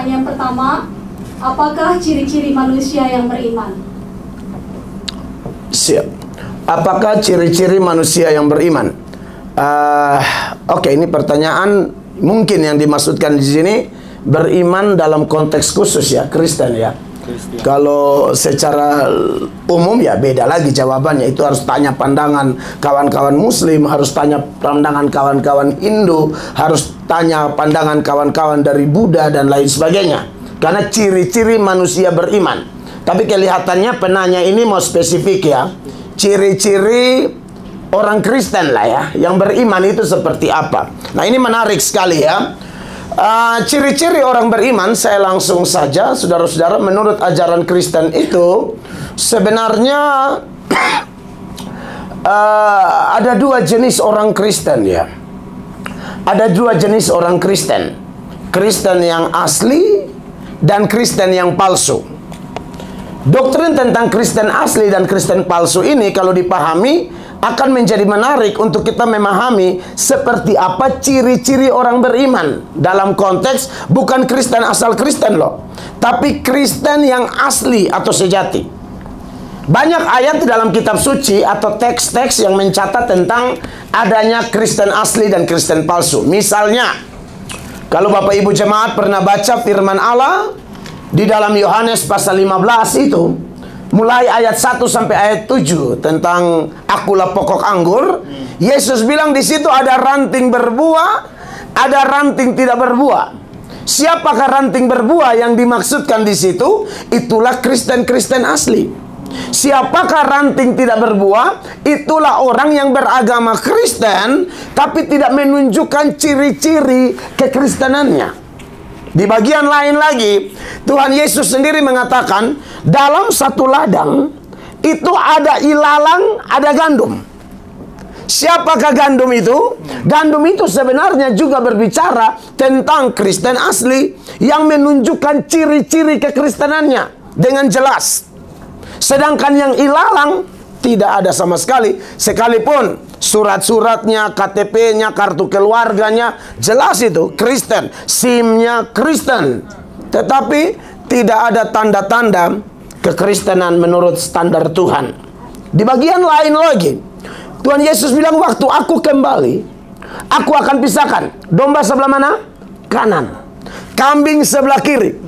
pertanyaan pertama, apakah ciri-ciri manusia yang beriman? Siap. Apakah ciri-ciri manusia yang beriman? Oke, ini pertanyaan mungkin yang dimaksudkan di sini beriman dalam konteks khusus ya, Kristen ya. Kalau secara umum ya beda lagi jawabannya. Itu harus tanya pandangan kawan-kawan Muslim, harus tanya pandangan kawan-kawan Hindu, harus tanya pandangan kawan-kawan dari Buddha dan lain sebagainya. Karena ciri-ciri manusia beriman. Tapi kelihatannya penanya ini mau spesifik ya. Ciri-ciri orang Kristen lah ya, yang beriman itu seperti apa. Nah ini menarik sekali ya. Ciri-ciri orang beriman, saya langsung saja, saudara-saudara, menurut ajaran Kristen itu sebenarnya ada dua jenis orang Kristen ya. Ada dua jenis orang Kristen. Kristen yang asli dan Kristen yang palsu. Doktrin tentang Kristen asli dan Kristen palsu ini kalau dipahami akan menjadi menarik untuk kita memahami seperti apa ciri-ciri orang beriman. Dalam konteks bukan Kristen asal Kristen loh, tapi Kristen yang asli atau sejati. Banyak ayat di dalam kitab suci atau teks-teks yang mencatat tentang adanya Kristen asli dan Kristen palsu. Misalnya, kalau Bapak Ibu jemaat pernah baca firman Allah di dalam Yohanes pasal 15 itu, mulai ayat 1 sampai ayat 7 tentang akulah pokok anggur. Yesus bilang di situ ada ranting berbuah, ada ranting tidak berbuah. Siapakah ranting berbuah yang dimaksudkan di situ? Itulah Kristen-Kristen asli. Siapakah ranting tidak berbuah? Itulah orang yang beragama Kristen tapi tidak menunjukkan ciri-ciri kekristenannya. Di bagian lain lagi, Tuhan Yesus sendiri mengatakan, dalam satu ladang itu ada ilalang, ada gandum. Siapakah gandum itu? Gandum itu sebenarnya juga berbicara tentang Kristen asli yang menunjukkan ciri-ciri kekristenannya dengan jelas. Sedangkan yang ilalang tidak ada sama sekali. Sekalipun surat-suratnya, KTP-nya, kartu keluarganya jelas itu Kristen, SIM-nya Kristen, tetapi tidak ada tanda-tanda kekristenan menurut standar Tuhan. Di bagian lain lagi, Tuhan Yesus bilang, waktu aku kembali, aku akan pisahkan domba sebelah mana? Kanan, kambing sebelah kiri.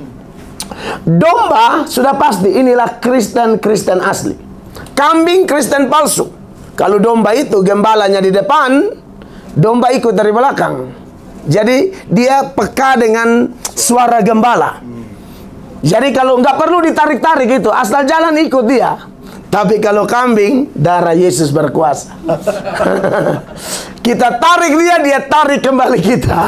Domba sudah pasti inilah Kristen asli. Kambing Kristen palsu. Kalau domba itu gembalanya di depan, domba ikut dari belakang. Jadi dia peka dengan suara gembala. Jadi kalau nggak perlu ditarik-tarik itu, asal jalan ikut dia. Tapi kalau kambing, darah Yesus berkuasa. Kita tarik dia, dia tarik kembali kita.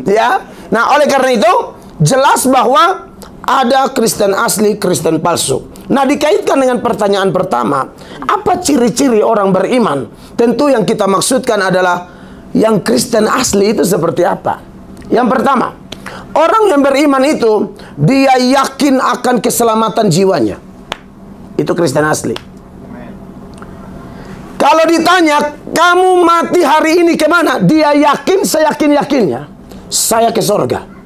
Ya. Nah oleh karena itu jelas bahwa ada Kristen asli, Kristen palsu. Nah dikaitkan dengan pertanyaan pertama, apa ciri-ciri orang beriman? Tentu yang kita maksudkan adalah yang Kristen asli itu seperti apa? Yang pertama, orang yang beriman itu dia yakin akan keselamatan jiwanya. Itu Kristen asli. Kalau ditanya, kamu mati hari ini kemana? Dia yakin, seyakin-yakinnya, saya ke surga.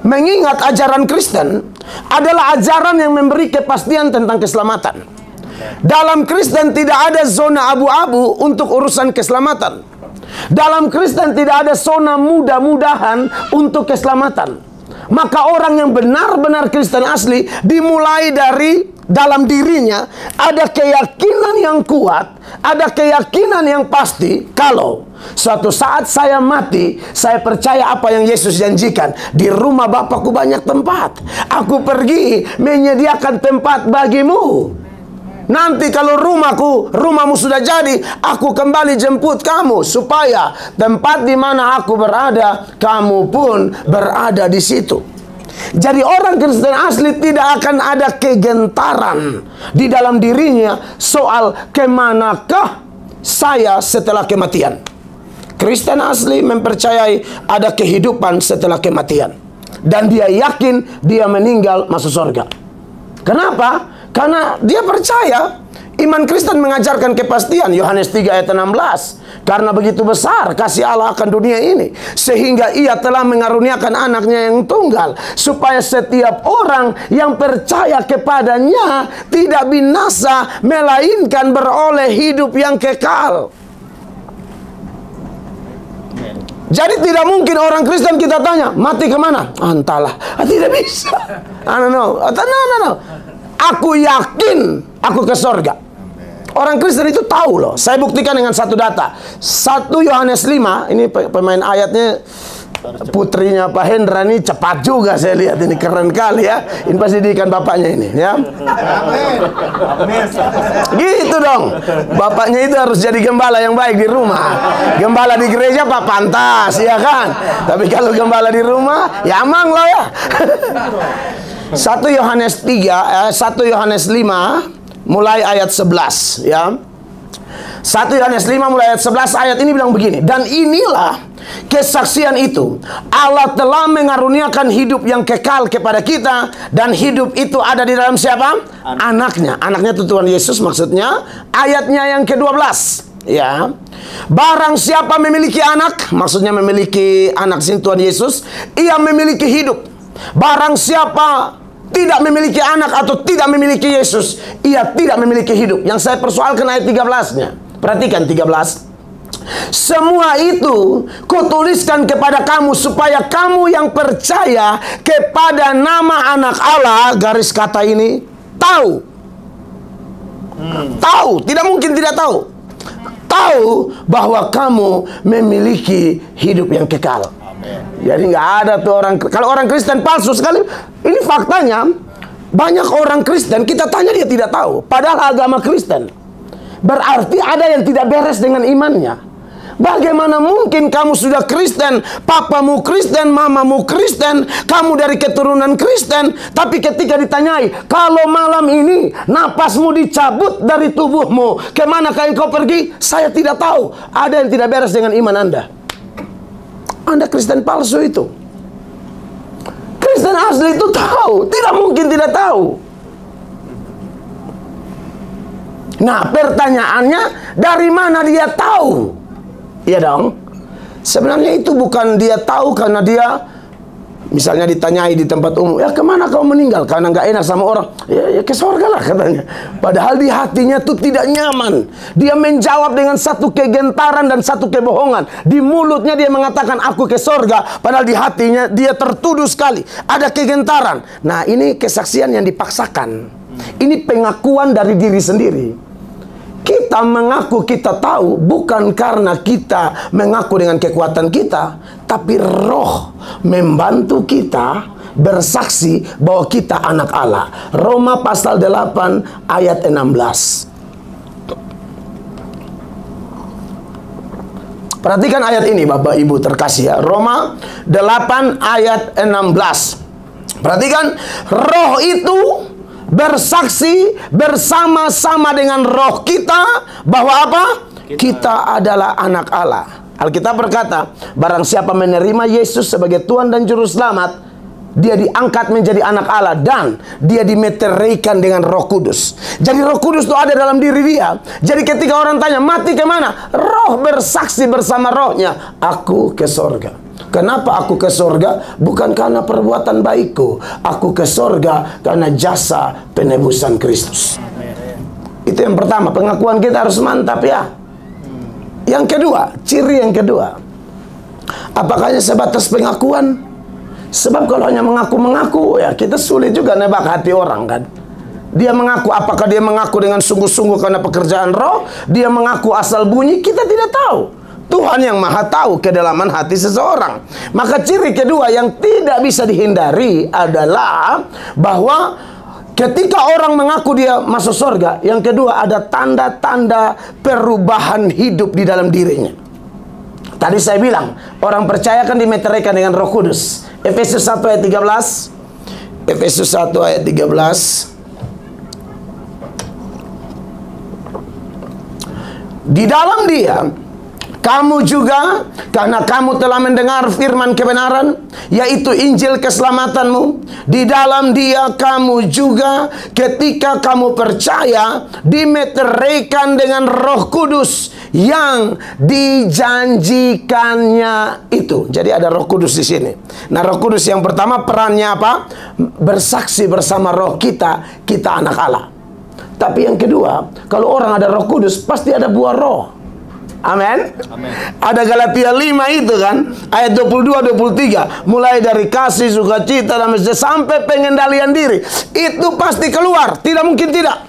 Mengingat ajaran Kristen adalah ajaran yang memberi kepastian tentang keselamatan. Dalam Kristen tidak ada zona abu-abu untuk urusan keselamatan. Dalam Kristen tidak ada zona mudah-mudahan untuk keselamatan. Maka orang yang benar-benar Kristen asli dimulai dari dalam dirinya ada keyakinan yang kuat, ada keyakinan yang pasti kalau suatu saat saya mati, saya percaya apa yang Yesus janjikan. Di rumah Bapakku banyak tempat. Aku pergi menyediakan tempat bagimu. Nanti kalau rumahmu sudah jadi, aku kembali jemput kamu supaya tempat di mana aku berada, kamu pun berada di situ. Jadi orang Kristen asli tidak akan ada kegentaran di dalam dirinya soal kemanakah saya setelah kematian. Kristen asli mempercayai ada kehidupan setelah kematian. Dan dia yakin dia meninggal masuk surga. Kenapa? Karena dia percaya Iman Kristen mengajarkan kepastian. Yohanes 3 ayat 16. Karena begitu besar kasih Allah akan dunia ini, sehingga ia telah mengaruniakan anaknya yang tunggal, supaya setiap orang yang percaya kepadanya tidak binasa, melainkan beroleh hidup yang kekal. Jadi tidak mungkin orang Kristen kita tanya, mati kemana? Entahlah. Tidak bisa. No. Aku yakin aku ke sorga. Orang Kristen itu tahu loh. Saya buktikan dengan satu data. 1 Yohanes 5, ini pemain ayatnya putrinya Pak Hendra ini cepat juga saya lihat, ini keren kali ya. Ini pasti didikan bapaknya ini ya. Gitu dong. Bapaknya itu harus jadi gembala yang baik di rumah. Gembala di gereja Pak pantas ya kan. Tapi kalau gembala di rumah ya amang loh ya. 1 Yohanes 5 mulai ayat 11 ya. 1 Yohanes 5 mulai ayat 11, ayat ini bilang begini. Dan inilah kesaksian itu, Allah telah mengaruniakan hidup yang kekal kepada kita, dan hidup itu ada di dalam siapa? Anaknya. Anaknya itu Tuhan Yesus maksudnya. Ayatnya yang ke-12 ya. Barang siapa memiliki anak, maksudnya memiliki anak sin Tuhan Yesus, ia memiliki hidup. Barang siapa tidak memiliki anak atau tidak memiliki Yesus, ia tidak memiliki hidup. Yang saya persoalkan ayat 13-nya. Perhatikan 13. Semua itu kutuliskan kepada kamu, supaya kamu yang percaya kepada nama anak Allah, garis kata ini, tahu. Tahu, tidak mungkin tidak tahu. Tahu bahwa kamu memiliki hidup yang kekal. Jadi nggak ada tuh orang. Kalau orang Kristen palsu sekali. Ini faktanya, banyak orang Kristen kita tanya dia tidak tahu, padahal agama Kristen. Berarti ada yang tidak beres dengan imannya. Bagaimana mungkin kamu sudah Kristen, papamu Kristen, mamamu Kristen, kamu dari keturunan Kristen, tapi ketika ditanyai, kalau malam ini napasmu dicabut dari tubuhmu, kemanakah engkau pergi? Saya tidak tahu. Ada yang tidak beres dengan iman Anda. Anda Kristen palsu itu. Kristen asli itu tahu, tidak mungkin tidak tahu. Nah, pertanyaannya, dari mana dia tahu? Iya dong. Sebenarnya itu bukan dia tahu karena dia misalnya ditanyai di tempat umum, ya kemana kau meninggal? Karena nggak enak sama orang, ya ke sorga lah katanya. Padahal di hatinya tuh tidak nyaman. Dia menjawab dengan satu kegentaran dan satu kebohongan. Di mulutnya dia mengatakan aku ke sorga, padahal di hatinya dia tertuduh sekali. Ada kegentaran. Nah, ini kesaksian yang dipaksakan. Ini pengakuan dari diri sendiri. Kita mengaku kita tahu bukan karena kita mengaku dengan kekuatan kita, tapi Roh membantu kita bersaksi bahwa kita anak Allah. Roma pasal 8 ayat 16. Perhatikan ayat ini Bapak Ibu terkasih ya. Roma 8 ayat 16. Perhatikan, Roh itu bersaksi bersama-sama dengan roh kita bahwa apa? Kita adalah anak Allah. Alkitab berkata, barang siapa menerima Yesus sebagai Tuhan dan Juru Selamat, dia diangkat menjadi anak Allah dan dia dimeteraikan dengan Roh Kudus. Jadi Roh Kudus itu ada dalam diri dia. Jadi ketika orang tanya, mati kemana? Roh bersaksi bersama rohnya, aku ke sorga. Kenapa aku ke sorga? Bukan karena perbuatan baikku. Aku ke sorga karena jasa penebusan Kristus. Itu yang pertama, pengakuan kita harus mantap ya. Yang kedua, ciri yang kedua, apakah hanya sebatas pengakuan? Sebab kalau hanya mengaku-mengaku, ya kita sulit juga nebak hati orang kan. Dia mengaku, apakah dia mengaku dengan sungguh-sungguh karena pekerjaan roh? Dia mengaku asal bunyi, kita tidak tahu. Tuhan yang maha tahu kedalaman hati seseorang. Maka ciri kedua yang tidak bisa dihindari adalah bahwa ketika orang mengaku dia masuk surga, yang kedua ada tanda-tanda perubahan hidup di dalam dirinya. Tadi saya bilang, orang percaya kan dimeteraikan dengan Roh Kudus. Efesus 1 ayat 13. Efesus 1 ayat 13. Di dalam dia Kamu juga, karena kamu telah mendengar firman kebenaran, yaitu Injil keselamatanmu. Di dalam Dia kamu juga, ketika kamu percaya, dimeteraikan dengan Roh Kudus yang dijanjikannya itu. Jadi ada Roh Kudus di sini. Nah, Roh Kudus yang pertama perannya apa? Bersaksi bersama roh kita, kita anak Allah. Tapi yang kedua, kalau orang ada Roh Kudus, pasti ada buah roh. Amin. Ada Galatia 5 itu kan, ayat 22-23, mulai dari kasih, sukacita, dan sampai pengendalian diri, itu pasti keluar, tidak mungkin tidak.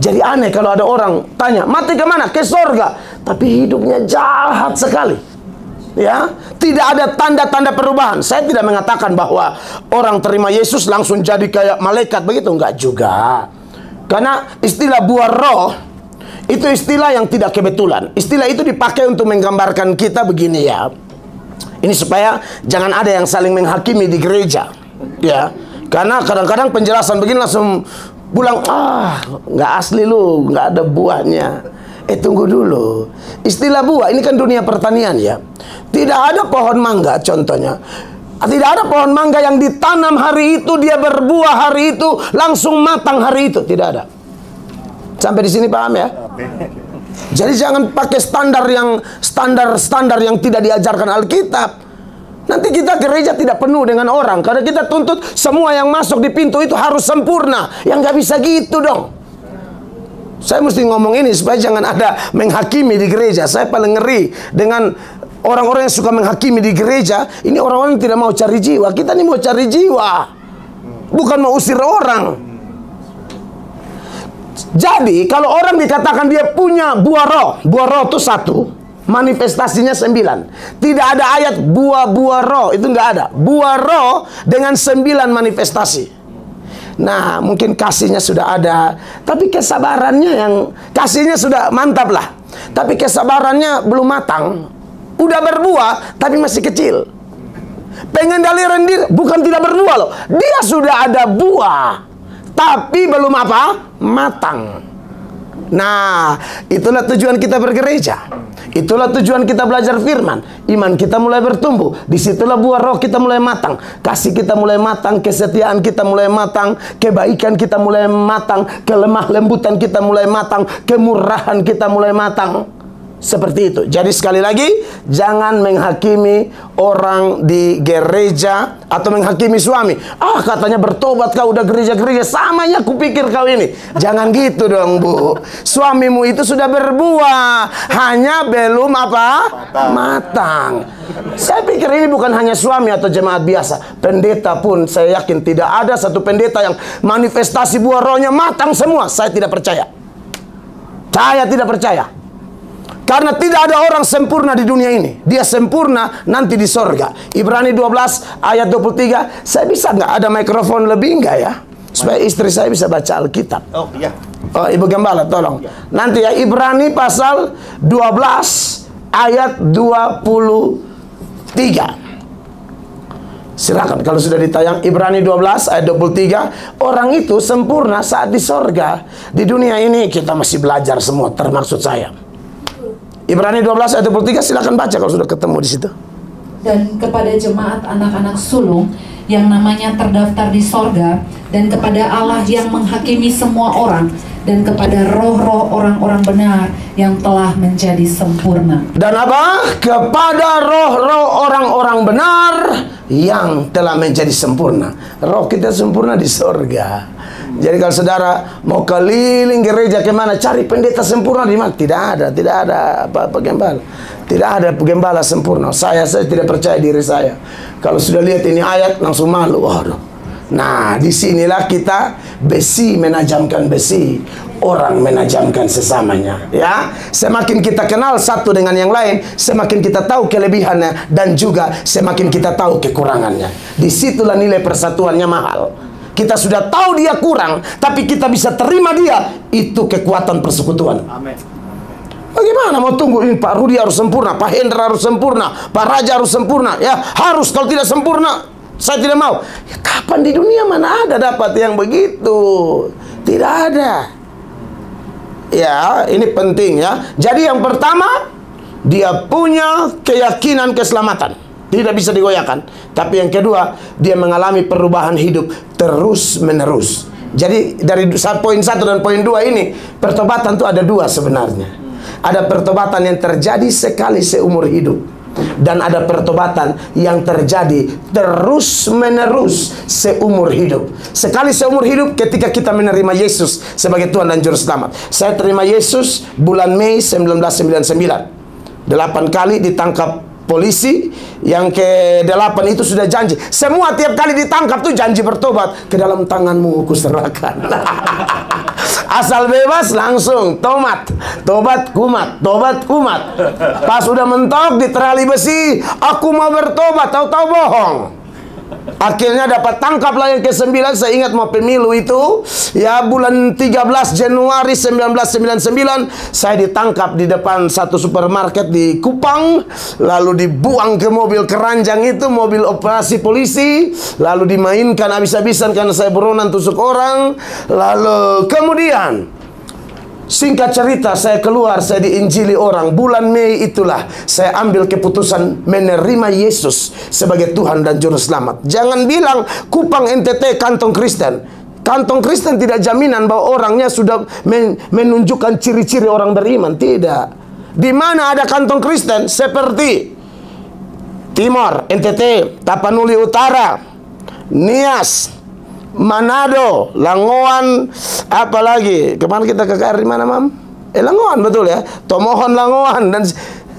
Jadi aneh kalau ada orang tanya, mati ke mana? Ke sorga. Tapi hidupnya jahat sekali. Ya, tidak ada tanda-tanda perubahan. Saya tidak mengatakan bahwa orang terima Yesus langsung jadi kayak malaikat begitu, enggak juga. Karena istilah buah roh itu istilah yang tidak kebetulan. Istilah itu dipakai untuk menggambarkan kita begini ya. Ini supaya jangan ada yang saling menghakimi di gereja. Ya. Karena kadang-kadang penjelasan begini langsung pulang, nggak asli lu, nggak ada buahnya. Tunggu dulu. Istilah buah, ini kan dunia pertanian ya. Tidak ada pohon mangga contohnya. Tidak ada pohon mangga yang ditanam hari itu, dia berbuah hari itu, langsung matang hari itu. Tidak ada. Sampai di sini paham ya? Jadi jangan pakai standar yang tidak diajarkan Alkitab. Nanti kita gereja tidak penuh dengan orang, karena kita tuntut semua yang masuk di pintu itu harus sempurna. Yang nggak bisa gitu dong. Saya mesti ngomong ini supaya jangan ada menghakimi di gereja. Saya paling ngeri dengan orang-orang yang suka menghakimi di gereja. Ini orang-orang yang tidak mau cari jiwa. Kita ini mau cari jiwa, bukan mau usir orang. Jadi kalau orang dikatakan dia punya buah roh itu 1, manifestasinya 9. Tidak ada ayat buah-buah roh, itu nggak ada. Buah roh dengan 9 manifestasi. Nah, mungkin kasihnya sudah ada, tapi kesabarannya yang kasihnya sudah mantap lah, tapi kesabarannya belum matang. Udah berbuah, tapi masih kecil. Pengendalian diri bukan tidak berbuah loh, dia sudah ada buah, tapi belum apa? Matang. Nah, itulah tujuan kita bergereja. Itulah tujuan kita belajar firman. Iman kita mulai bertumbuh. Disitulah buah roh kita mulai matang. Kasih kita mulai matang. Kesetiaan kita mulai matang. Kebaikan kita mulai matang. Kelemah lembutan kita mulai matang. Kemurahan kita mulai matang. Seperti itu. Jadi sekali lagi, jangan menghakimi orang di gereja atau menghakimi suami. Katanya bertobat kau, udah gereja-gereja, samanya kupikir kau ini. Jangan gitu dong, Bu. Suamimu itu sudah berbuah, hanya belum apa? Matang. Saya pikir ini bukan hanya suami atau jemaat biasa. Pendeta pun saya yakin tidak ada satu pendeta yang manifestasi buah rohnya matang semua. Saya tidak percaya. Saya tidak percaya. Karena tidak ada orang sempurna di dunia ini. Dia sempurna nanti di sorga. Ibrani 12 ayat 23. Saya bisa nggak ada mikrofon lebih nggak ya? Supaya istri saya bisa baca Alkitab. Oh iya. Oh, Ibu Gembala tolong. Ya. Nanti ya, Ibrani pasal 12 ayat 23. Silakan kalau sudah ditayang. Ibrani 12 ayat 23. Orang itu sempurna saat di sorga. Di dunia ini kita masih belajar semua, termaksud saya. Ibrani 12 ayat 23, silakan baca kalau sudah ketemu di situ. Dan kepada jemaat anak-anak sulung yang namanya terdaftar di sorga, dan kepada Allah yang menghakimi semua orang, dan kepada roh-roh orang-orang benar yang telah menjadi sempurna. Dan apa? Kepada roh-roh orang-orang benar yang telah menjadi sempurna. Roh kita sempurna di sorga. Jadi kalau saudara mau keliling gereja kemana, cari pendeta sempurna di mana? Tidak ada apa-apa gembala. Tidak ada gembala sempurna. Saya tidak percaya diri saya. Kalau sudah lihat ini ayat langsung malu. Waduh. Nah, disinilah kita besi menajamkan besi, orang menajamkan sesamanya. Ya, semakin kita kenal satu dengan yang lain, semakin kita tahu kelebihannya dan juga semakin kita tahu kekurangannya. Disitulah nilai persatuannya mahal. Kita sudah tahu dia kurang, tapi kita bisa terima dia. Itu kekuatan persekutuan. Amin. Bagaimana mau tunggu ini? Pak Rudi harus sempurna, Pak Hendra harus sempurna, Pak Raja harus sempurna. Ya harus, kalau tidak sempurna saya tidak mau. Ya, kapan di dunia mana ada dapat yang begitu? Tidak ada. Ya, ini penting ya. Jadi yang pertama, Dia punya keyakinan keselamatan, tidak bisa digoyahkan. Tapi yang kedua, dia mengalami perubahan hidup terus menerus. Jadi dari poin 1 dan poin 2 ini, pertobatan itu ada dua sebenarnya. Ada pertobatan yang terjadi sekali seumur hidup, dan ada pertobatan yang terjadi terus menerus seumur hidup. Sekali seumur hidup ketika kita menerima Yesus sebagai Tuhan dan Juru Selamat. Saya terima Yesus bulan Mei 1999. 8 kali ditangkap polisi. Yang ke-8 itu sudah janji. Semua tiap kali ditangkap tuh janji bertobat. Ke dalam tanganmu kuserahkan. Asal bebas langsung tobat, tobat kumat, tobat kumat. Pas udah mentok di terali besi, aku mau bertobat, tahu-tahu bohong. Akhirnya dapat tangkap lah yang ke-9. Saya ingat mau pemilu itu, ya, bulan 13 Januari 1999. Saya ditangkap di depan satu supermarket di Kupang, lalu dibuang ke mobil keranjang itu, mobil operasi polisi, lalu dimainkan habis-habisan karena saya buronan tusuk orang. Lalu kemudian, singkat cerita, saya keluar, saya diinjili orang. Bulan Mei itulah saya ambil keputusan menerima Yesus sebagai Tuhan dan Juru Selamat. Jangan bilang Kupang NTT kantong Kristen. Kantong Kristen tidak jaminan bahwa orangnya sudah menunjukkan ciri-ciri orang beriman. Tidak. Di mana ada kantong Kristen seperti Timor, NTT, Tapanuli Utara, Nias, Manado, Langoan, apalagi kemarin kita ke KRI mana, Mam? Langoan, betul ya. Tomohon, Langoan, dan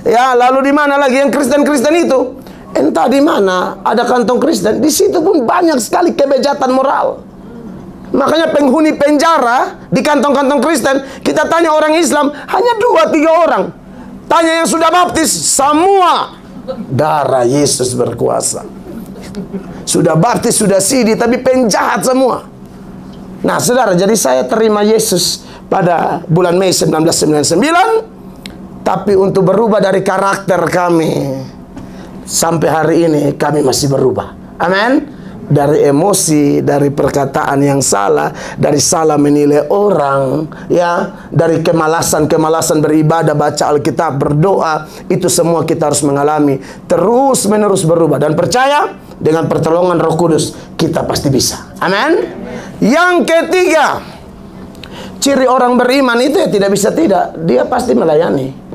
ya, lalu di mana lagi yang Kristen-Kristen itu? Entah di mana ada kantong Kristen, di situ pun banyak sekali kebejatan moral. Makanya penghuni penjara di kantong-kantong Kristen, kita tanya orang Islam hanya 2-3 orang. Tanya yang sudah baptis, semua darah Yesus berkuasa. Sudah baptis, sudah sidi, tapi penjahat semua. Nah, saudara, jadi saya terima Yesus pada bulan Mei 1999. Tapi untuk berubah dari karakter kami, sampai hari ini kami masih berubah. Amin. Dari emosi, dari perkataan yang salah, dari salah menilai orang, ya, dari kemalasan beribadah, baca Alkitab, berdoa, itu semua kita harus mengalami terus menerus berubah. Dan percaya dengan pertolongan Roh Kudus kita pasti bisa. Amin. Yang ketiga, ciri orang beriman itu ya tidak bisa tidak, dia pasti melayani.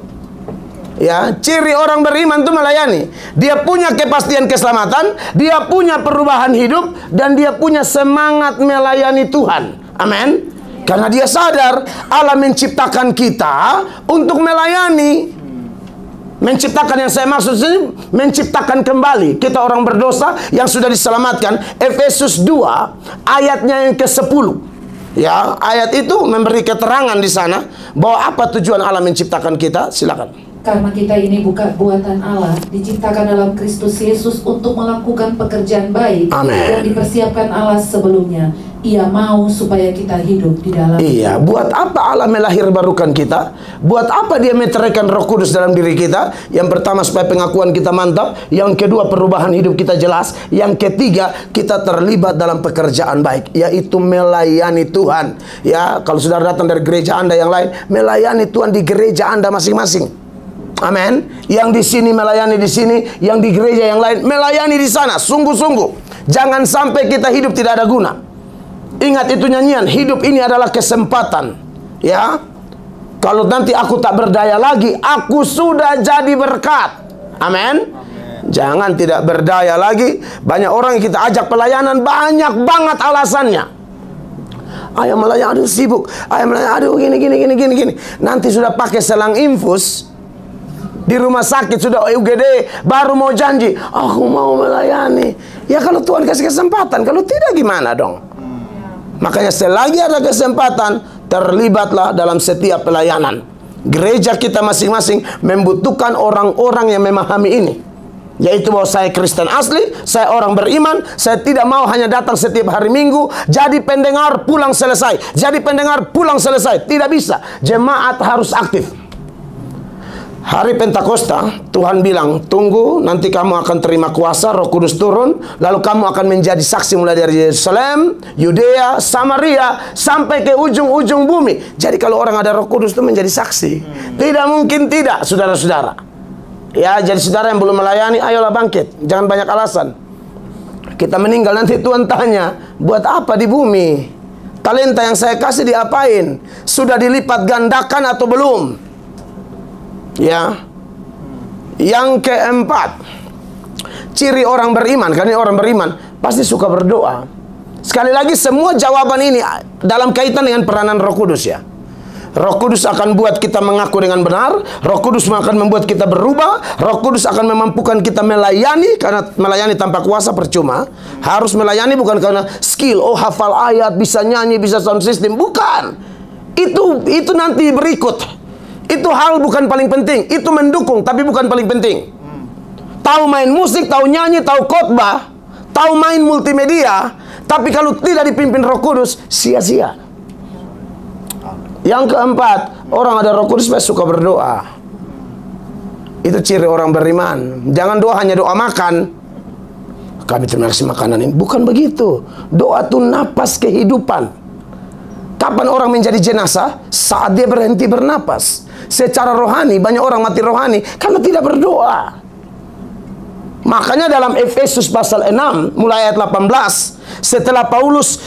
Ya, ciri orang beriman itu melayani. Dia punya kepastian keselamatan, dia punya perubahan hidup, dan dia punya semangat melayani Tuhan. Amin. Karena dia sadar Allah menciptakan kita untuk melayani. Menciptakan yang saya maksud ini, menciptakan kembali. Kita orang berdosa yang sudah diselamatkan. Efesus 2 ayatnya yang ke-10. Ya, ayat itu memberi keterangan di sana bahwa apa tujuan Allah menciptakan kita. Silakan. Karena kita ini bukan buatan Allah, diciptakan dalam Kristus Yesus untuk melakukan pekerjaan baik. Amin. Yang dipersiapkan Allah sebelumnya. Ia mau supaya kita hidup di dalam. Iya, buat apa Allah melahirbarukan kita? Buat apa dia meteraikan Roh Kudus dalam diri kita? Yang pertama supaya pengakuan kita mantap, yang kedua perubahan hidup kita jelas, yang ketiga kita terlibat dalam pekerjaan baik, yaitu melayani Tuhan. Ya, kalau saudara datang dari gereja Anda yang lain, melayani Tuhan di gereja Anda masing-masing. Amin. Yang di sini melayani di sini, yang di gereja yang lain melayani di sana. Sungguh-sungguh, jangan sampai kita hidup tidak ada guna. Ingat itu nyanyian, hidup ini adalah kesempatan. Ya, kalau nanti aku tak berdaya lagi, aku sudah jadi berkat. Amin. Jangan tidak berdaya lagi. Banyak orang yang kita ajak pelayanan, banyak banget alasannya. Ayah melayani, aduh sibuk. Ayah melayani, aduh gini. Nanti sudah pakai selang infus di rumah sakit, sudah UGD, baru mau janji, aku mau melayani. Ya kalau Tuhan kasih kesempatan, kalau tidak gimana dong? Makanya selagi ada kesempatan, terlibatlah dalam setiap pelayanan. Gereja kita masing-masing membutuhkan orang-orang yang memahami ini. Yaitu bahwa saya Kristen asli, saya orang beriman, saya tidak mau hanya datang setiap hari Minggu, jadi pendengar pulang selesai. Jadi pendengar pulang selesai, tidak bisa. Jemaat harus aktif. Hari Pentakosta, Tuhan bilang, tunggu, nanti kamu akan terima kuasa, Roh Kudus turun, lalu kamu akan menjadi saksi mulai dari Yerusalem, Yudea, Samaria, sampai ke ujung-ujung bumi. Jadi kalau orang ada Roh Kudus itu menjadi saksi. Tidak mungkin tidak, saudara-saudara. Ya, jadi saudara yang belum melayani, ayolah bangkit. Jangan banyak alasan. Kita meninggal nanti Tuhan tanya, buat apa di bumi? Talenta yang saya kasih diapain? Sudah dilipat gandakan atau belum? Ya. Yang keempat, ciri orang beriman. Karena orang beriman pasti suka berdoa. Sekali lagi, semua jawaban ini dalam kaitan dengan peranan Roh Kudus ya. Roh Kudus akan buat kita mengaku dengan benar. Roh Kudus akan membuat kita berubah. Roh Kudus akan memampukan kita melayani. Karena melayani tanpa kuasa percuma. Harus melayani bukan karena skill. Oh, hafal ayat, bisa nyanyi, bisa sound system. Bukan. Itu nanti berikut. Itu hal bukan paling penting. Itu mendukung, tapi bukan paling penting. Tahu main musik, tahu nyanyi, tahu khotbah, tahu main multimedia, tapi kalau tidak dipimpin Roh Kudus, sia-sia. Yang keempat, orang ada Roh Kudus pasti suka berdoa. Itu ciri orang beriman. Jangan doa hanya doa makan. Kami terima kasih makanan ini. Bukan begitu. Doa itu napas kehidupan. Kapan orang menjadi jenazah? Saat dia berhenti bernapas. Secara rohani, banyak orang mati rohani karena tidak berdoa. Makanya dalam Efesus pasal 6, mulai ayat 18, setelah Paulus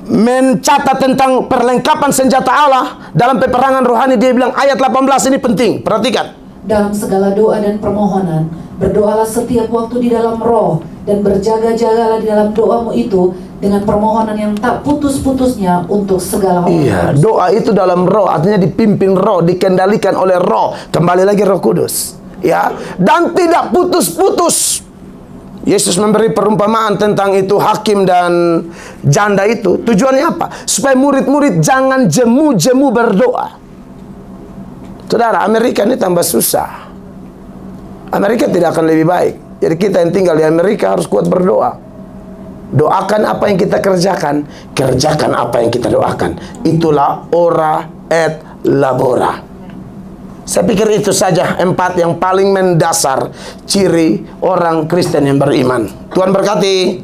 mencatat tentang perlengkapan senjata Allah dalam peperangan rohani, dia bilang ayat 18 ini penting. Perhatikan. Dalam segala doa dan permohonan, berdoalah setiap waktu di dalam roh, dan berjaga-jagalah di dalam doamu itu dengan permohonan yang tak putus-putusnya untuk segala orang. Iya, doa itu dalam roh, artinya dipimpin roh, dikendalikan oleh roh. Kembali lagi Roh Kudus. Ya, dan tidak putus-putus. Yesus memberi perumpamaan tentang itu hakim dan janda itu. Tujuannya apa? Supaya murid-murid jangan jemu-jemu berdoa. Saudara, Amerika ini tambah susah. Amerika tidak akan lebih baik. Jadi kita yang tinggal di Amerika harus kuat berdoa. Doakan apa yang kita kerjakan, kerjakan apa yang kita doakan. Itulah ora et labora. Saya pikir itu saja 4 yang paling mendasar ciri orang Kristen yang beriman. Tuhan berkati.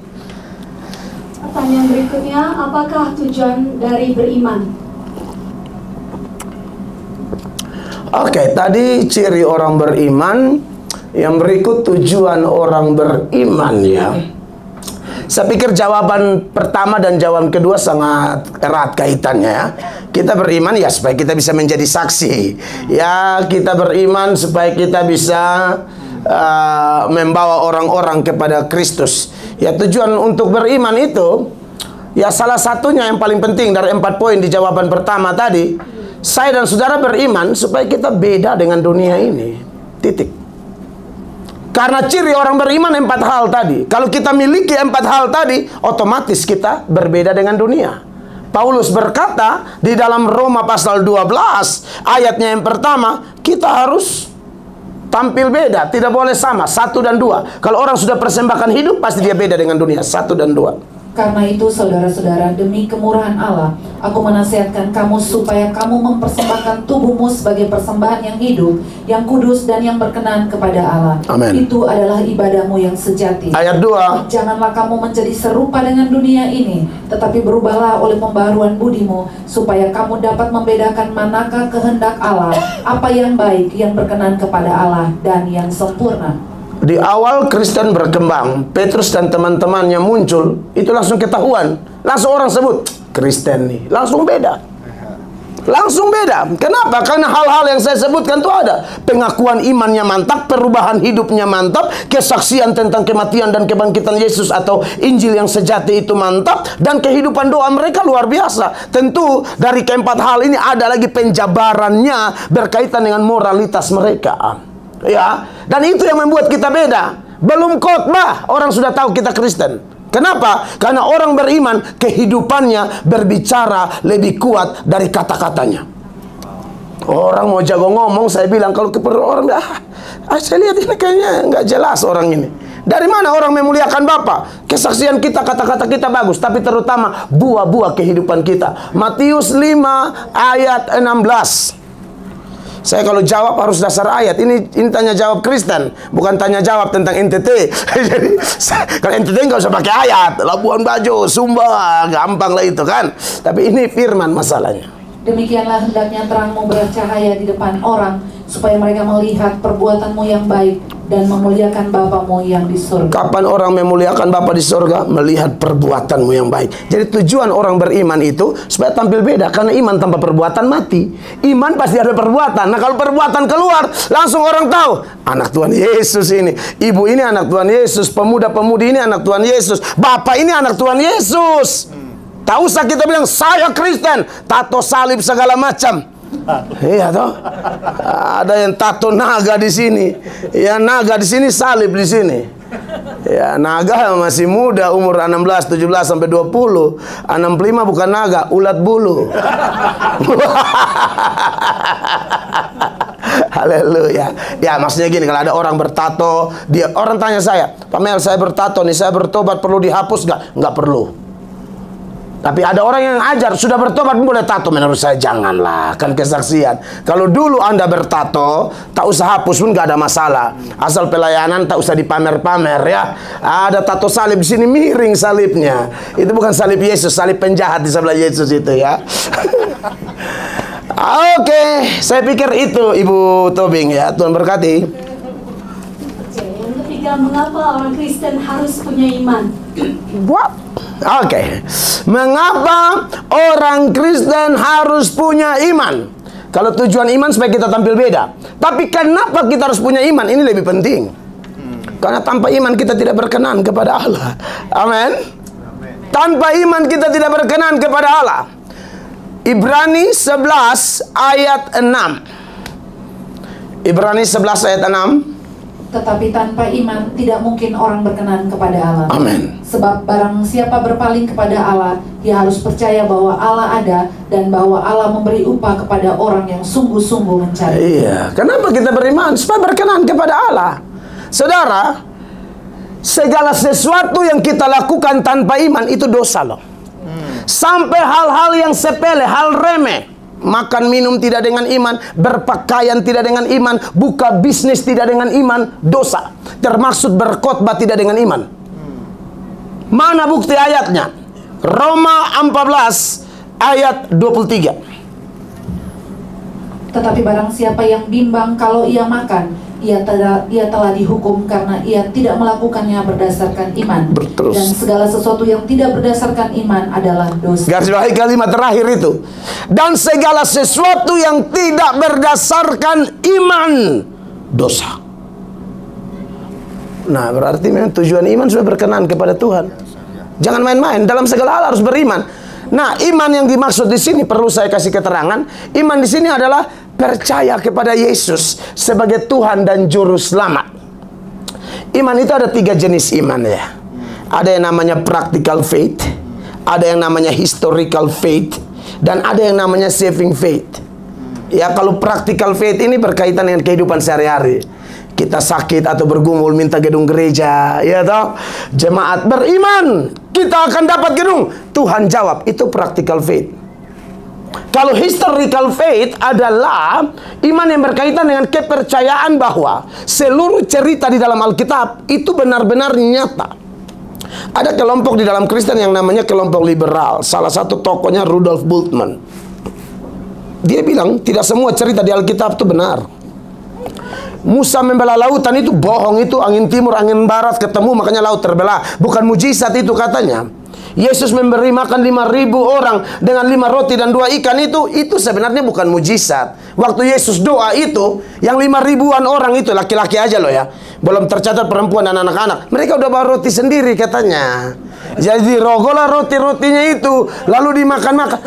Pertanyaan berikutnya, apakah tujuan dari beriman? Oke, tadi ciri orang beriman. Yang berikut tujuan orang beriman ya. Saya pikir jawaban pertama dan jawaban kedua sangat erat kaitannya ya. Kita beriman ya supaya kita bisa menjadi saksi. Ya, kita beriman supaya kita bisa membawa orang-orang kepada Kristus. Ya, tujuan untuk beriman itu ya salah satunya yang paling penting dari 4 poin di jawaban pertama tadi. Saya dan saudara beriman supaya kita beda dengan dunia ini. Titik. Karena ciri orang beriman 4 hal tadi. Kalau kita miliki 4 hal tadi, otomatis kita berbeda dengan dunia. Paulus berkata di dalam Roma pasal 12 ayatnya yang pertama, kita harus tampil beda, tidak boleh sama, 1 dan 2. Kalau orang sudah persembahkan hidup, pasti dia beda dengan dunia, 1 dan 2. Karena itu saudara-saudara, demi kemurahan Allah, aku menasihatkan kamu supaya kamu mempersembahkan tubuhmu sebagai persembahan yang hidup, yang kudus dan yang berkenan kepada Allah. Amen. Itu adalah ibadahmu yang sejati. Ayat 2. Janganlah kamu menjadi serupa dengan dunia ini, tetapi berubahlah oleh pembaharuan budimu, supaya kamu dapat membedakan manakah kehendak Allah, apa yang baik, yang berkenan kepada Allah, dan yang sempurna. Di awal Kristen berkembang, Petrus dan teman-temannya muncul, itu langsung ketahuan. Langsung orang sebut, Kristen nih. Langsung beda. Langsung beda. Kenapa? Karena hal-hal yang saya sebutkan itu ada. Pengakuan imannya mantap, perubahan hidupnya mantap, kesaksian tentang kematian dan kebangkitan Yesus atau Injil yang sejati itu mantap, dan kehidupan doa mereka luar biasa. Tentu dari keempat hal ini ada lagi penjabarannya berkaitan dengan moralitas mereka. Ya, dan itu yang membuat kita beda. Belum khotbah, orang sudah tahu kita Kristen. Kenapa? Karena orang beriman, kehidupannya berbicara lebih kuat dari kata-katanya. Orang mau jago ngomong, saya bilang kalau orang saya lihat ini kayaknya nggak jelas orang ini. Dari mana orang memuliakan Bapa? Kesaksian kita, kata-kata kita bagus, tapi terutama buah-buah kehidupan kita. Matius 5 ayat 16. Saya kalau jawab harus dasar ayat. Ini tanya jawab Kristen, bukan tanya jawab tentang NTT. Jadi kalau NTT nggak usah pakai ayat. Labuan Bajo, Sumba, gampang lah itu kan. Tapi ini firman masalahnya. Demikianlah hendaknya terangmu bercahaya di depan orang, supaya mereka melihat perbuatanmu yang baik dan memuliakan Bapamu yang di surga. Kapan orang memuliakan Bapa di surga? Melihat perbuatanmu yang baik. Jadi tujuan orang beriman itu supaya tampil beda. Karena iman tanpa perbuatan mati. Iman pasti ada perbuatan. Nah kalau perbuatan keluar, langsung orang tahu, anak Tuhan Yesus ini, ibu ini anak Tuhan Yesus, pemuda-pemudi ini anak Tuhan Yesus, bapak ini anak Tuhan Yesus. Tak usah kita bilang saya Kristen, tato salib segala macam. Iya toh. Ada yang tato naga di sini. Ya naga di sini, salib di sini. Ya naga masih muda, umur 16, 17 sampai 20. 65 bukan naga, ulat bulu. Haleluya. Ya maksudnya gini, kalau ada orang bertato, orang tanya saya, Pak Mel, saya bertato nih, saya bertobat, perlu dihapus nggak? Nggak perlu. Tapi ada orang yang ajar, sudah bertobat boleh tato. Menurut saya janganlah, kan kesaksian. Kalau dulu Anda bertato, tak usah hapus pun gak ada masalah. Asal pelayanan tak usah dipamer-pamer ya. Ada tato salib di sini, miring salibnya. Itu bukan salib Yesus, salib penjahat di sebelah Yesus itu ya. Oke, saya pikir itu Ibu Tobing ya. Tuhan berkati. Yang ketiga, mengapa orang Kristen harus punya iman? What? Oke. Mengapa orang Kristen harus punya iman? Kalau tujuan iman supaya kita tampil beda. Tapi kenapa kita harus punya iman? Ini lebih penting. Karena tanpa iman kita tidak berkenan kepada Allah. Amin. Tanpa iman kita tidak berkenan kepada Allah. Ibrani 11 ayat 6. Ibrani 11 ayat 6. Tetapi tanpa iman tidak mungkin orang berkenan kepada Allah. Amin. Sebab barang siapa berpaling kepada Allah, dia harus percaya bahwa Allah ada dan bahwa Allah memberi upah kepada orang yang sungguh-sungguh mencari. Iya. Kenapa kita beriman? Supaya berkenan kepada Allah. Saudara, segala sesuatu yang kita lakukan tanpa iman itu dosa loh. Sampai hal-hal yang sepele, hal remeh. Makan minum tidak dengan iman, berpakaian tidak dengan iman, buka bisnis tidak dengan iman, dosa. Termaksud berkhotbah tidak dengan iman. Mana bukti ayatnya? Roma 14 ayat 23. Tetapi barang siapa yang bimbang kalau ia makan, ia telah dihukum karena ia tidak melakukannya berdasarkan iman. Berterus. Dan segala sesuatu yang tidak berdasarkan iman adalah dosa. Garis bawahi kalimat terakhir itu. Dan segala sesuatu yang tidak berdasarkan iman, dosa. Nah, berarti memang tujuan iman sudah berkenan kepada Tuhan. Jangan main-main, dalam segala hal harus beriman. Nah, iman yang dimaksud di sini perlu saya kasih keterangan. Iman di sini adalah percaya kepada Yesus sebagai Tuhan dan Juru Selamat. Iman itu ada 3 jenis iman ya. Ada yang namanya practical faith, ada yang namanya historical faith, dan ada yang namanya saving faith. Ya, kalau practical faith ini berkaitan dengan kehidupan sehari-hari. Kita sakit atau bergumul minta gedung gereja, ya toh? Jemaat beriman, kita akan dapat gedung. Tuhan jawab, itu practical faith. Kalau historical faith adalah iman yang berkaitan dengan kepercayaan bahwa seluruh cerita di dalam Alkitab itu benar-benar nyata. Ada kelompok di dalam Kristen yang namanya kelompok liberal. Salah satu tokohnya Rudolf Bultmann. Dia bilang tidak semua cerita di Alkitab itu benar. Musa membelah lautan itu bohong, itu angin timur, angin barat ketemu makanya laut terbelah. Bukan mujizat itu katanya. Yesus memberi makan 5.000 orang dengan 5 roti dan 2 ikan itu sebenarnya bukan mujizat. Waktu Yesus doa itu, yang 5.000-an orang itu laki-laki aja loh ya. Belum tercatat perempuan dan anak-anak. Mereka udah bawa roti sendiri katanya. Jadi rogolah roti-rotinya itu lalu dimakan-makan.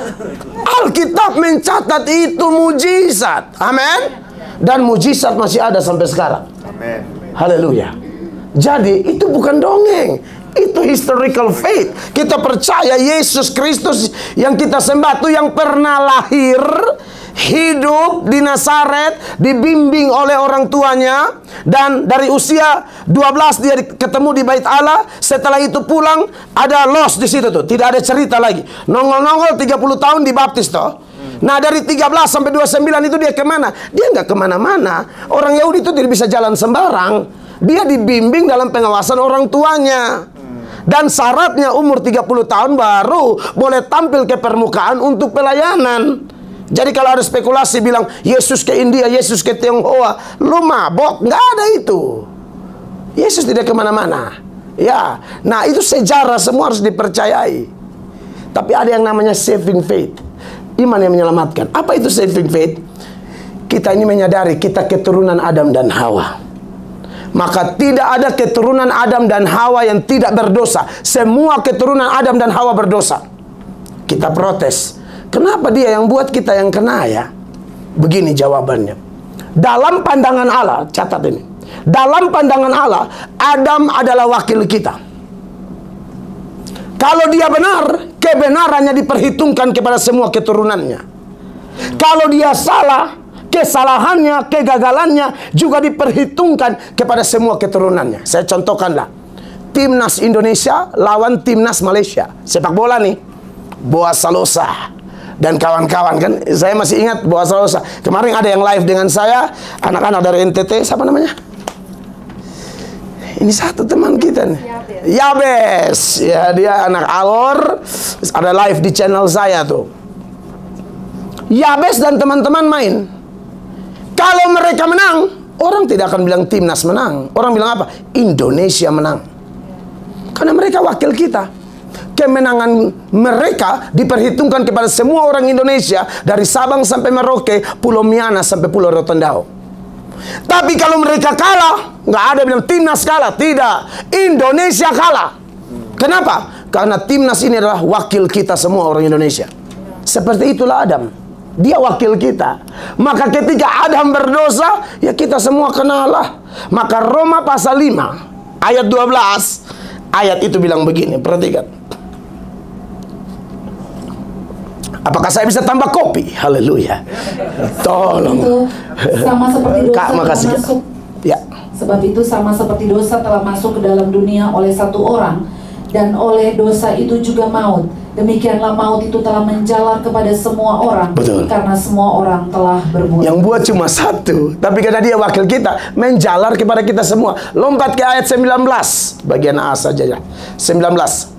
Alkitab mencatat itu mujizat. Amin. Dan mujizat masih ada sampai sekarang. Amin. Haleluya. Jadi itu bukan dongeng, itu historical faith. Kita percaya Yesus Kristus yang kita sembah itu yang pernah lahir, hidup di Nazaret, dibimbing oleh orang tuanya, dan dari usia 12 dia ketemu di Bait Allah. Setelah itu pulang, ada los di situ tuh, tidak ada cerita lagi. Nongol-nongol 30 tahun dibaptis toh. Nah dari 13 sampai 29 itu dia kemana? Dia nggak kemana-mana. Orang Yahudi itu tidak bisa jalan sembarang. Dia dibimbing dalam pengawasan orang tuanya. Dan syaratnya umur 30 tahun baru boleh tampil ke permukaan untuk pelayanan. Jadi kalau ada spekulasi bilang Yesus ke India, Yesus ke Tionghoa, lu mabok, nggak ada itu. Yesus tidak kemana-mana. Ya, nah itu sejarah, semua harus dipercayai. Tapi ada yang namanya saving faith, iman yang menyelamatkan. Apa itu saving faith? Kita ini menyadari kita keturunan Adam dan Hawa. Maka tidak ada keturunan Adam dan Hawa yang tidak berdosa. Semua keturunan Adam dan Hawa berdosa. Kita protes. Kenapa dia yang buat kita yang kena ya? Begini jawabannya. Dalam pandangan Allah, catat ini. Dalam pandangan Allah, Adam adalah wakil kita. Kalau dia benar, kebenarannya diperhitungkan kepada semua keturunannya. Kalau dia salah, kesalahannya, kegagalannya juga diperhitungkan kepada semua keturunannya. Saya contohkanlah. Timnas Indonesia lawan Timnas Malaysia. Sepak bola nih. Boaz Salosa dan kawan-kawan kan. Saya masih ingat Boaz Salosa. Kemarin ada yang live dengan saya, anak-anak dari NTT, siapa namanya? Ini satu teman kita nih, Yabes. Ya, dia anak Alor. Ada live di channel saya tuh. Yabes dan teman-teman main. Kalau mereka menang, orang tidak akan bilang timnas menang. Orang bilang apa? Indonesia menang. Karena mereka wakil kita. Kemenangan mereka diperhitungkan kepada semua orang Indonesia, dari Sabang sampai Merauke, Pulau Miana sampai Pulau Rotondao. Tapi kalau mereka kalah, nggak ada bilang timnas kalah. Tidak, Indonesia kalah. Kenapa? Karena timnas ini adalah wakil kita semua orang Indonesia. Seperti itulah Adam. Dia wakil kita. Maka ketika Adam berdosa, ya kita semua kenalah. Maka Roma pasal 5 ayat 12, ayat itu bilang begini, perhatikan. Apakah saya bisa tambah kopi? Haleluya. Tolong. Itu sama seperti dosa Kak, makasih. telah masuk. Ya. Sebab itu sama seperti dosa telah masuk ke dalam dunia oleh satu orang, dan oleh dosa itu juga maut. Demikianlah maut itu telah menjalar kepada semua orang. Betul. Karena semua orang telah berbuat. Yang buat cuma satu, tapi karena dia wakil kita, menjalar kepada kita semua. Lompat ke ayat 19, bagian A saja ya. 19.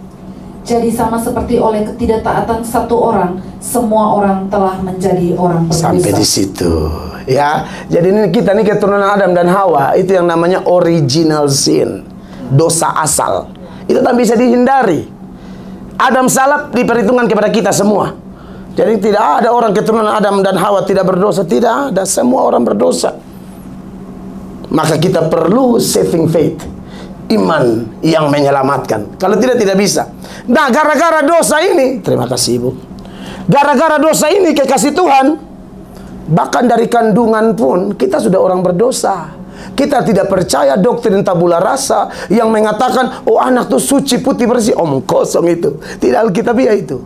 Jadi sama seperti oleh ketidaktaatan satu orang, semua orang telah menjadi orang berdosa. Sampai di situ, ya. Jadi ini kita nih keturunan Adam dan Hawa, itu yang namanya original sin, dosa asal. Itu tak bisa dihindari. Adam salah diperhitungkan kepada kita semua. Jadi tidak ada orang keturunan Adam dan Hawa tidak berdosa, tidak ada, semua orang berdosa. Maka kita perlu saving faith, iman yang menyelamatkan. Kalau tidak bisa. Nah, gara-gara dosa ini, terima kasih Ibu. Gara-gara dosa ini, kekasih Tuhan, bahkan dari kandungan pun kita sudah orang berdosa. Kita tidak percaya doktrin tabula rasa yang mengatakan, oh anak tuh suci, putih, bersih. Omong kosong itu. Tidak alkitabiah itu.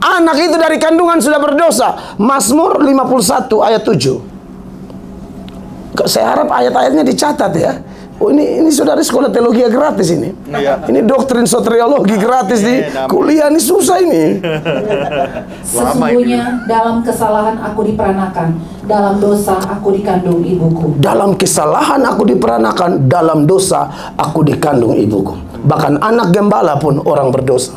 Anak itu dari kandungan sudah berdosa. Mazmur 51 ayat 7. Saya harap ayat-ayatnya dicatat ya. Oh ini saudara sekolah teologi gratis ini. Iya. Ini doktrin soteriologi gratis di kuliah, ini susah ini. Sesungguhnya dalam kesalahan aku diperanakan, dalam dosa aku dikandung ibuku. Dalam kesalahan aku diperanakan, dalam dosa aku dikandung ibuku. Bahkan anak gembala pun orang berdosa.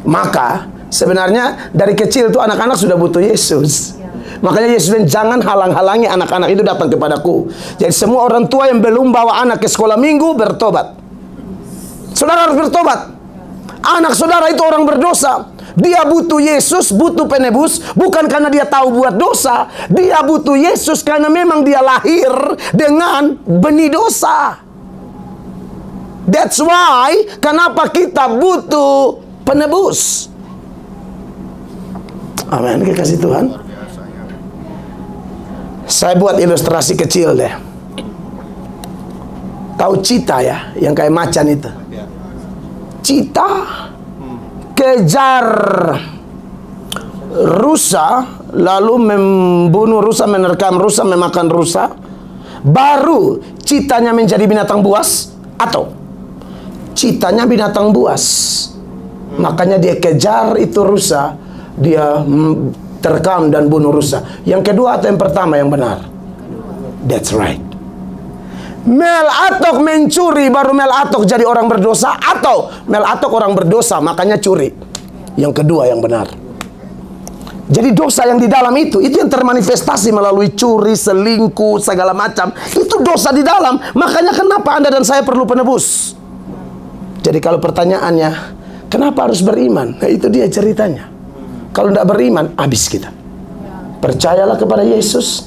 Maka sebenarnya dari kecil tuh anak-anak sudah butuh Yesus. Makanya Yesus bilang, jangan halang-halangi anak-anak itu datang kepadaku. Jadi semua orang tua yang belum bawa anak ke sekolah minggu, bertobat. Saudara harus bertobat. Anak saudara itu orang berdosa. Dia butuh Yesus, butuh penebus, bukan karena dia tahu buat dosa. Dia butuh Yesus karena memang dia lahir dengan benih dosa. That's why kenapa kita butuh penebus. Amin, kekasih Tuhan. Saya buat ilustrasi kecil deh. Tahu cita ya, yang kayak macan itu. Cita kejar rusa, lalu membunuh rusa, menerkam rusa, memakan rusa. Baru citanya menjadi binatang buas, atau citanya binatang buas. Makanya dia kejar itu rusa, dia terkam dan bunuh rusa. Yang kedua atau yang pertama yang benar? That's right. Mel Atok mencuri, baru Mel Atok jadi orang berdosa, atau Mel Atok orang berdosa makanya curi? Yang kedua yang benar. Jadi dosa yang di dalam itu yang termanifestasi melalui curi, selingkuh, segala macam. Itu dosa di dalam. Makanya kenapa Anda dan saya perlu penebus? Jadi kalau pertanyaannya, kenapa harus beriman? Nah, itu dia ceritanya. Kalau tidak beriman, habis kita. Percayalah kepada Yesus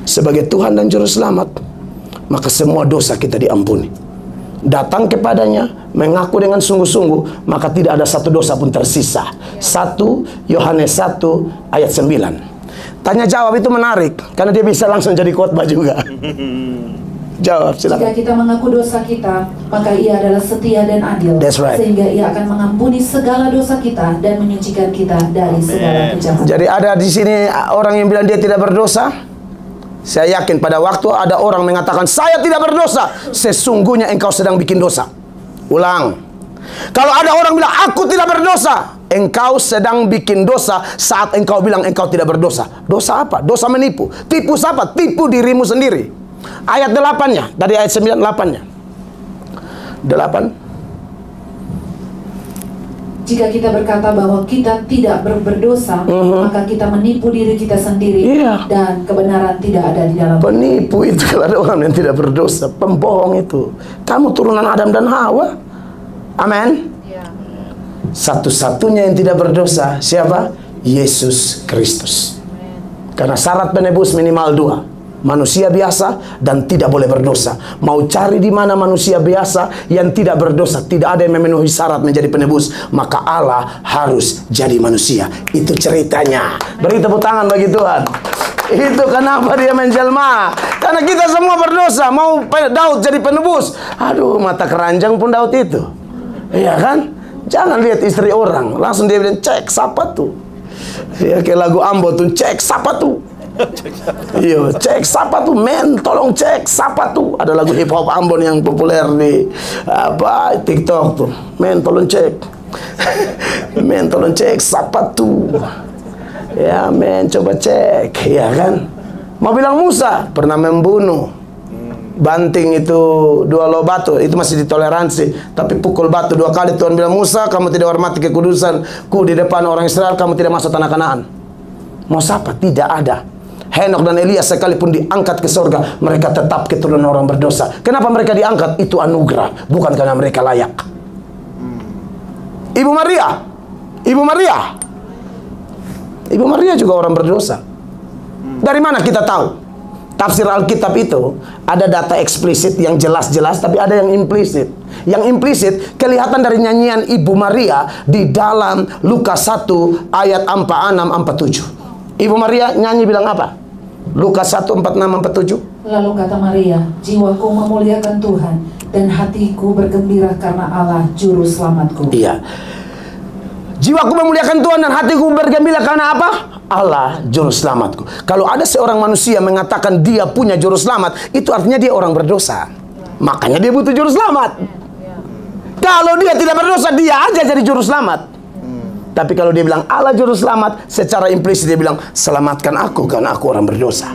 sebagai Tuhan dan Juru Selamat, maka semua dosa kita diampuni. Datang kepadanya, mengaku dengan sungguh-sungguh, maka tidak ada satu dosa pun tersisa. 1 Yohanes 1 ayat 9. Tanya jawab itu menarik, karena dia bisa langsung jadi khotbah juga. Jawab, silakan. Jika kita mengaku dosa kita, maka Ia adalah setia dan adil. That's right. Sehingga Ia akan mengampuni segala dosa kita dan menyucikan kita dari segala kejahatan. Jadi ada di sini orang yang bilang dia tidak berdosa. Saya yakin pada waktu ada orang mengatakan saya tidak berdosa, sesungguhnya engkau sedang bikin dosa. Ulang. Kalau ada orang bilang aku tidak berdosa, engkau sedang bikin dosa saat engkau bilang engkau tidak berdosa. Dosa apa? Dosa menipu. Tipu siapa? Tipu dirimu sendiri. Ayat 8-nya, dari ayat 9, 8-nya. 8. Jika kita berkata bahwa kita tidak berdosa, maka kita menipu diri kita sendiri, dan kebenaran tidak ada di dalam. Penipu itu kalau ada orang yang tidak berdosa, pembohong itu. Kamu turunan Adam dan Hawa. Amin. Satu-satunya yang tidak berdosa siapa? Yesus Kristus. Karena syarat penebus minimal 2. Manusia biasa dan tidak boleh berdosa. Mau cari di mana manusia biasa yang tidak berdosa, tidak ada yang memenuhi syarat menjadi penebus, maka Allah harus jadi manusia. Itu ceritanya. Beri tepuk tangan bagi Tuhan. Itu kenapa dia menjelma. Karena kita semua berdosa. Mau Daud jadi penebus, aduh, mata keranjang pun Daud itu. Iya kan? Jangan lihat istri orang, langsung dia bilang cek siapa tuh. Ya kayak lagu Ambo tuh, cek siapa tuh. Iya, cek siapa tuh, men, tolong cek siapa tuh. Ada lagu hip hop Ambon yang populer di TikTok tuh, men, tolong cek. Men, tolong cek siapa tuh. Ya, men, coba cek, ya kan. Mau bilang Musa pernah membunuh, banting itu 2 loh batu, itu masih ditoleransi. Tapi pukul batu 2 kali, Tuhan bilang, Musa, kamu tidak hormati kekudusanku di depan orang Israel, kamu tidak masuk tanah Kanaan. Mau siapa? Tidak ada. Henok dan Elia sekalipun diangkat ke surga, mereka tetap keturunan orang berdosa. Kenapa mereka diangkat? Itu anugerah, bukan karena mereka layak. Ibu Maria juga orang berdosa. Dari mana kita tahu? Tafsir Alkitab itu ada data eksplisit yang jelas-jelas, tapi ada yang implisit. Yang implisit kelihatan dari nyanyian Ibu Maria di dalam Lukas 1 ayat 46-47. Ibu Maria nyanyi bilang apa? Lukas 1, 46-47. Lalu kata Maria, jiwaku memuliakan Tuhan, dan hatiku bergembira karena Allah Juru Selamatku. Iya. Jiwaku memuliakan Tuhan dan hatiku bergembira karena apa? Allah Juru Selamatku. Kalau ada seorang manusia mengatakan dia punya Juru Selamat, itu artinya dia orang berdosa. Makanya dia butuh Juru Selamat. Kalau dia tidak berdosa, dia aja jadi Juru Selamat. Tapi kalau dia bilang Allah Juru Selamat, secara implisit dia bilang selamatkan aku karena aku orang berdosa.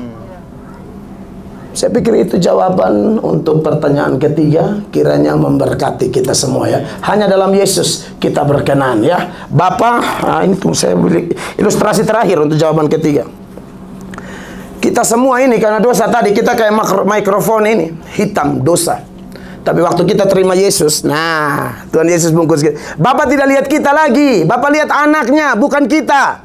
Saya pikir itu jawaban untuk pertanyaan ketiga. Kiranya memberkati kita semua ya. Hanya dalam Yesus kita berkenan ya. Bapak, ini saya beli ilustrasi terakhir untuk jawaban ketiga. Kita semua ini karena dosa tadi, kita kayak mikrofon ini, hitam dosa. Tapi waktu kita terima Yesus, nah, Tuhan Yesus bungkus kita. Bapak tidak lihat kita lagi, Bapak lihat anaknya, bukan kita.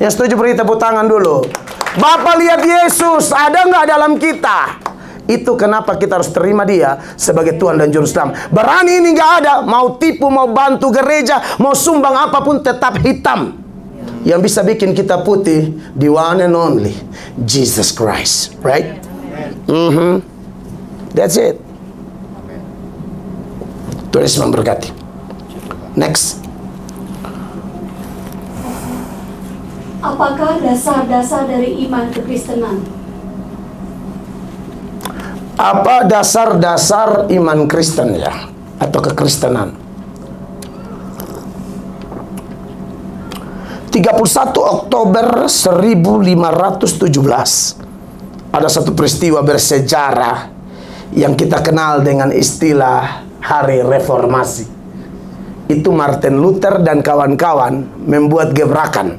Yang setuju beri tepuk tangan dulu. Bapak lihat Yesus, ada nggak dalam kita? Itu kenapa kita harus terima dia sebagai Tuhan dan Juru Selamat. Berani ini nggak ada, mau tipu, mau bantu gereja, mau sumbang apapun tetap hitam. Yang bisa bikin kita putih, the one and only Jesus Christ, right? That's it. Tuhan Yesus memberkati. Next. Apakah dasar-dasar dari iman kekristenan? Apa dasar-dasar iman Kristen ya? Atau kekristenan? 31 Oktober 1517 ada satu peristiwa bersejarah yang kita kenal dengan istilah Hari Reformasi. Itu Martin Luther dan kawan-kawan membuat gebrakan.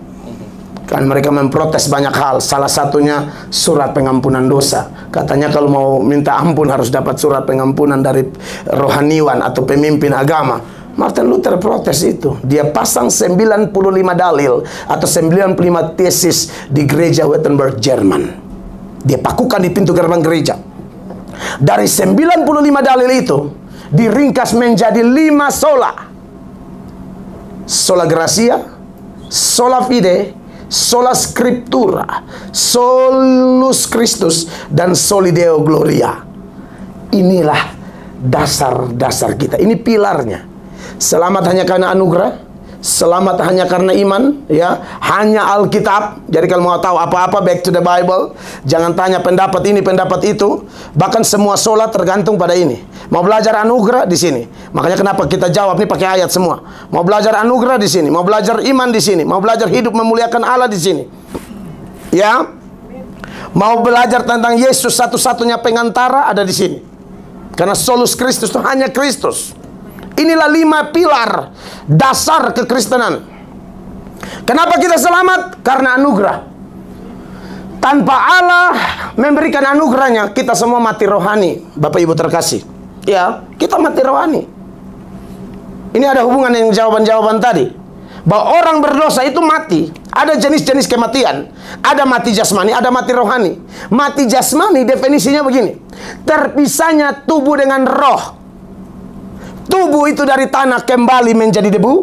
Kan mereka memprotes banyak hal. Salah satunya surat pengampunan dosa. Katanya kalau mau minta ampun harus dapat surat pengampunan dari rohaniwan atau pemimpin agama. Martin Luther protes itu. Dia pasang 95 dalil atau 95 tesis di gereja Wittenberg, Jerman. Dia pakukan di pintu gerbang gereja. Dari 95 dalil itu diringkas menjadi 5 sola. Sola gratia, sola fide, sola scriptura, solus Christus, dan soli Deo gloria. Inilah dasar-dasar kita. Ini pilarnya. Selamat hanya karena anugerah, selamat hanya karena iman, ya, hanya Alkitab. Jadi kalau mau tahu apa-apa, back to the Bible. Jangan tanya pendapat ini, pendapat itu. Bahkan semua sola tergantung pada ini. Mau belajar anugerah di sini. Makanya kenapa kita jawab nih pakai ayat semua. Mau belajar anugerah di sini, mau belajar iman di sini, mau belajar hidup memuliakan Allah di sini. Ya. Mau belajar tentang Yesus satu-satunya pengantara ada di sini. Karena solus Kristus itu hanya Kristus. Inilah 5 pilar dasar kekristenan. Kenapa kita selamat? Karena anugerah. Tanpa Allah memberikan anugerahnya, kita semua mati rohani. Bapak Ibu terkasih, ya, kita mati rohani. Ini ada hubungan dengan jawaban-jawaban tadi, bahwa orang berdosa itu mati. Ada jenis-jenis kematian. Ada mati jasmani, ada mati rohani. Mati jasmani definisinya begini: terpisahnya tubuh dengan roh. Tubuh itu dari tanah kembali menjadi debu,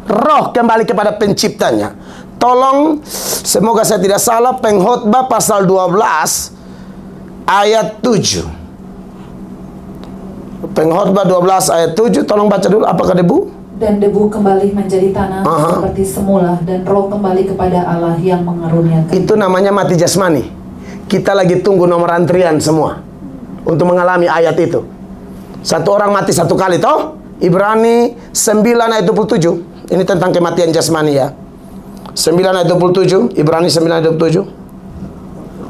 roh kembali kepada penciptanya. Tolong, semoga saya tidak salah, Pengkhotbah pasal 12 ayat 7. Pengkhotbah 12 ayat 7, tolong baca dulu. Apakah debu? Dan debu kembali menjadi tanah seperti semula, dan roh kembali kepada Allah yang mengaruniakan. Itu namanya mati jasmani. Kita lagi tunggu nomor antrian semua untuk mengalami ayat itu. Satu orang mati satu kali, toh? Ibrani 9 ayat 27. Ini tentang kematian jasmani, ya. 9 ayat 27, Ibrani 9 ayat 27.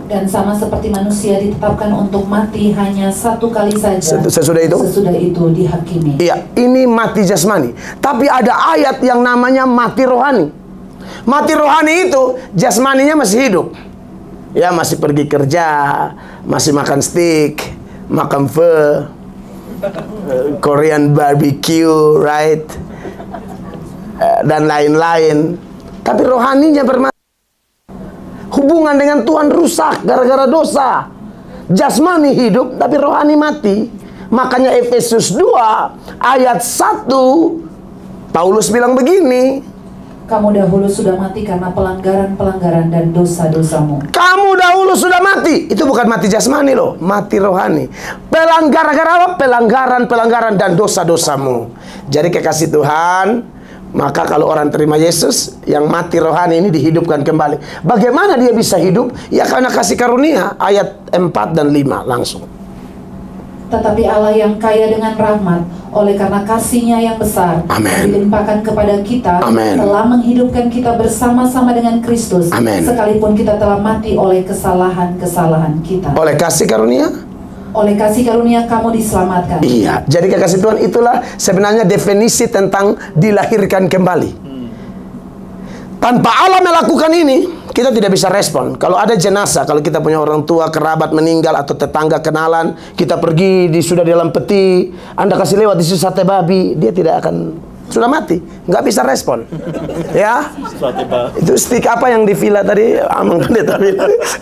Dan sama seperti manusia ditetapkan untuk mati hanya satu kali saja. Sesudah itu dihakimi. Iya, ini mati jasmani. Tapi ada ayat yang namanya mati rohani. Mati rohani itu jasmaninya masih hidup. Ya, masih pergi kerja, masih makan steak, makan pho, Korean barbecue, right? Dan lain-lain. Tapi rohaninya bermasalah. Hubungan dengan Tuhan rusak gara-gara dosa. Jasmani hidup, tapi rohani mati. Makanya Efesus 2 ayat 1, Paulus bilang begini: kamu dahulu sudah mati karena pelanggaran-pelanggaran dan dosa-dosamu. Kamu dahulu sudah mati. Itu bukan mati jasmani loh, mati rohani. Gara-gara apa? Pelanggaran-pelanggaran dan dosa-dosamu. Jadi kekasih Tuhan, maka kalau orang terima Yesus, yang mati rohani ini dihidupkan kembali. Bagaimana dia bisa hidup? Ya karena kasih karunia. Ayat 4 dan 5 langsung. Tetapi Allah yang kaya dengan rahmat, oleh karena kasih-Nya yang besar, dilimpahkan kepada kita, telah menghidupkan kita bersama-sama dengan Kristus, sekalipun kita telah mati oleh kesalahan-kesalahan kita. Oleh kasih karunia? Oleh kasih karunia kamu diselamatkan. Iya, jadi kekasih Tuhan, itulah sebenarnya definisi tentang dilahirkan kembali. Tanpa Allah melakukan ini, kita tidak bisa respon. Kalau ada jenazah, kalau kita punya orang tua, kerabat meninggal atau tetangga kenalan, kita pergi sudah di dalam peti, Anda kasih lewat di situ sate babi, dia tidak akan, sudah mati, nggak bisa respon. Ya, itu stick apa yang di villa tadi, Amang Pendeta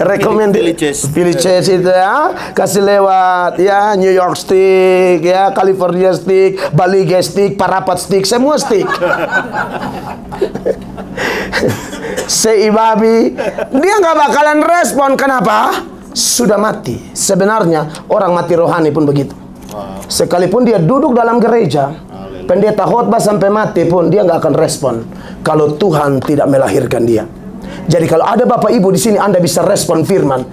recommended, Piliches itu, ya, kasih lewat, ya, New York stick, ya, California stick, Bali stick, Parapat stick, semua stick. Seibabi, dia nggak bakalan respon. Kenapa? Sudah mati. Sebenarnya orang mati rohani pun begitu. Sekalipun dia duduk dalam gereja, pendeta khotbah sampai mati pun dia nggak akan respon kalau Tuhan tidak melahirkan dia. Jadi kalau ada Bapak Ibu di sini, Anda bisa respon firman,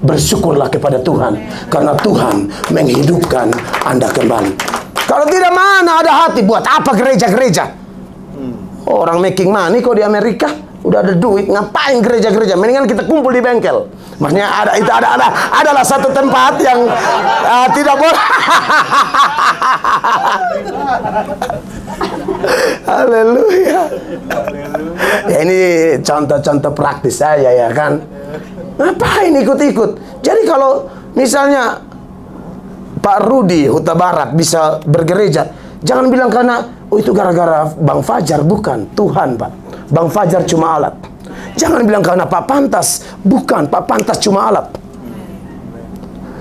bersyukurlah kepada Tuhan karena Tuhan menghidupkan Anda kembali. Kalau tidak, mana ada hati, buat apa gereja-gereja? Orang making money kok di Amerika, udah ada duit, ngapain gereja-gereja? Mendingan kita kumpul di bengkel. Maksudnya adalah satu tempat yang tidak boleh. Haleluya. Ya, ini Ini contoh-contoh praktis saya ya kan. Ngapain ikut-ikut? Jadi kalau misalnya Pak Rudi Huta Barat bisa bergereja, jangan bilang karena itu gara-gara Bang Fajar. Bukan, Tuhan Pak. Bang Fajar cuma alat. Jangan bilang karena Pak Pantas. Bukan, Pak Pantas cuma alat.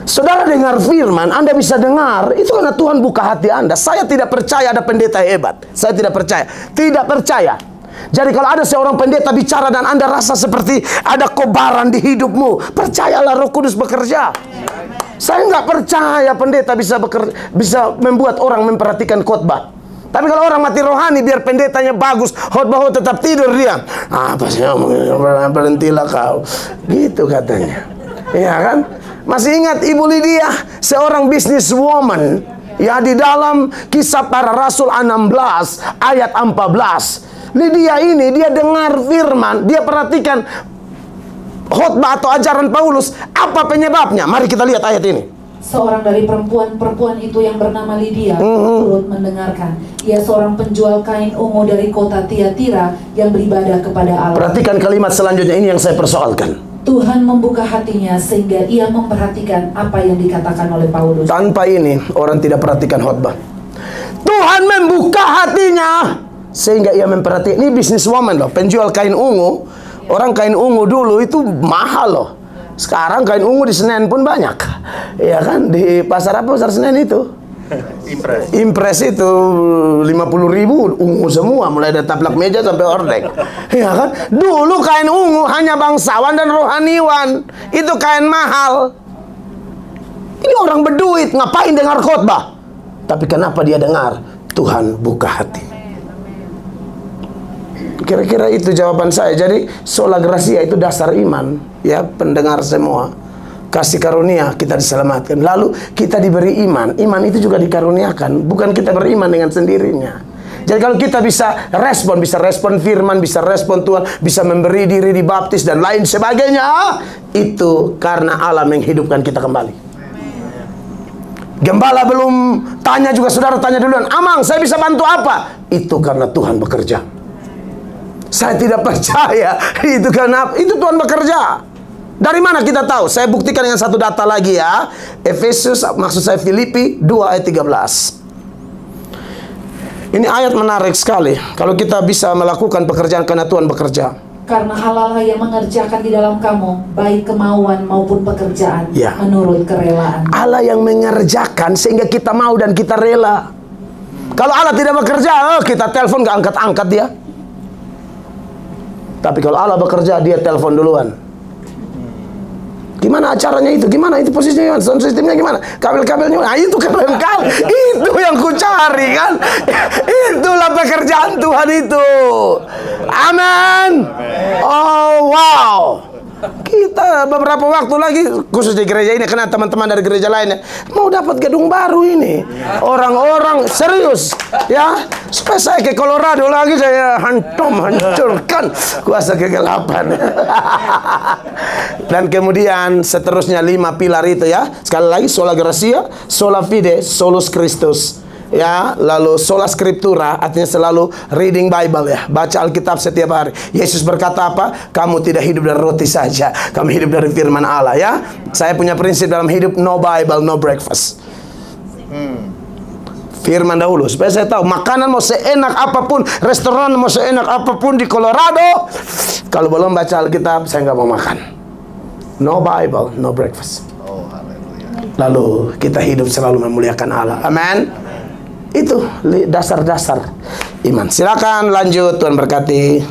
Saudara dengar firman, Anda bisa dengar, itu karena Tuhan buka hati Anda. Saya tidak percaya ada pendeta hebat. Saya tidak percaya. Tidak percaya. Jadi kalau ada seorang pendeta bicara dan Anda rasa seperti ada kobaran di hidupmu, percayalah Roh Kudus bekerja. Saya nggak percaya pendeta bisa membuat orang memperhatikan khotbah. Tapi kalau orang mati rohani, biar pendetanya bagus, khotbah tetap tidur dia. Apa sih ngomongnya? Berhentilah kau. Gitu katanya. Iya kan? Masih ingat Ibu Lydia, seorang businesswoman, ya, di dalam Kisah Para Rasul 16 ayat 14. Lydia ini, dia dengar firman, dia perhatikan khotbah atau ajaran Paulus. Apa penyebabnya? Mari kita lihat ayat ini. Seorang dari perempuan itu yang bernama Lydia turut mendengarkan. Ia seorang penjual kain ungu dari kota Tiatira yang beribadah kepada Allah. Perhatikan kalimat selanjutnya, ini yang saya persoalkan. Tuhan membuka hatinya sehingga ia memperhatikan apa yang dikatakan oleh Paulus. Tanpa ini orang tidak perhatikan khotbah. Tuhan membuka hatinya sehingga ia memperhatikan. Ini businesswoman loh, penjual kain ungu. Orang kain ungu dulu itu mahal loh. Sekarang kain ungu di Senen pun banyak. Ya kan, di pasar apa, pasar Senen itu? Impres itu 50.000 ungu semua, mulai dari taplak meja sampai ordek. Ya kan? Dulu kain ungu hanya bangsawan dan rohaniwan. Itu kain mahal. Ini orang berduit, ngapain dengar khotbah? Tapi kenapa dia dengar? Tuhan buka hati. Kira-kira itu jawaban saya. Jadi sola gratia itu dasar iman, ya pendengar semua. Kasih karunia kita diselamatkan. Lalu kita diberi iman. Iman itu juga dikaruniakan. Bukan kita beriman dengan sendirinya. Jadi kalau kita bisa respon firman, bisa respon Tuhan, bisa memberi diri dibaptis dan lain sebagainya, itu karena Allah menghidupkan kita kembali. Gembala belum tanya juga, saudara tanya duluan, Amang saya bisa bantu apa? Itu karena Tuhan bekerja. Saya tidak percaya itu karena itu Tuhan bekerja. Dari mana kita tahu? Saya buktikan dengan satu data lagi ya. Efesus, maksud saya Filipi 2 ayat 13. Ini ayat menarik sekali. Kalau kita bisa melakukan pekerjaan karena Tuhan bekerja. Karena Allah lah yang mengerjakan di dalam kamu baik kemauan maupun pekerjaan, ya, menurut kerelaan. Allah yang mengerjakan sehingga kita mau dan kita rela. Kalau Allah tidak bekerja, kita telepon gak angkat-angkat dia. Tapi kalau Allah bekerja, dia telepon duluan. Gimana acaranya itu? Gimana itu posisinya? Sound sistemnya gimana? Kabel-kabelnya? Nah, itu keren kan? Itu yang ku cari kan? Itulah pekerjaan Tuhan itu. Amin. Oh wow. Kita beberapa waktu lagi, khusus di gereja ini, karena teman-teman dari gereja lainnya mau dapat gedung baru ini. Orang-orang serius, ya. Supaya saya ke Colorado lagi, saya hancurkan kuasa kegelapan. Dan kemudian seterusnya 5 pilar itu ya. Sekali lagi, sola gratia, sola fide, solus Christus. Ya, lalu sola scriptura, artinya selalu reading Bible ya, baca Alkitab setiap hari. Yesus berkata apa? Kamu tidak hidup dari roti saja, kamu hidup dari firman Allah ya. Saya punya prinsip dalam hidup, no Bible, no breakfast. Firman dahulu, supaya saya tahu makanan mau seenak apapun, restoran mau seenak apapun di Colorado, kalau belum baca Alkitab, saya nggak mau makan. No Bible, no breakfast. Lalu kita hidup selalu memuliakan Allah. Amin. Itu dasar-dasar iman. Silakan lanjut, Tuhan berkati.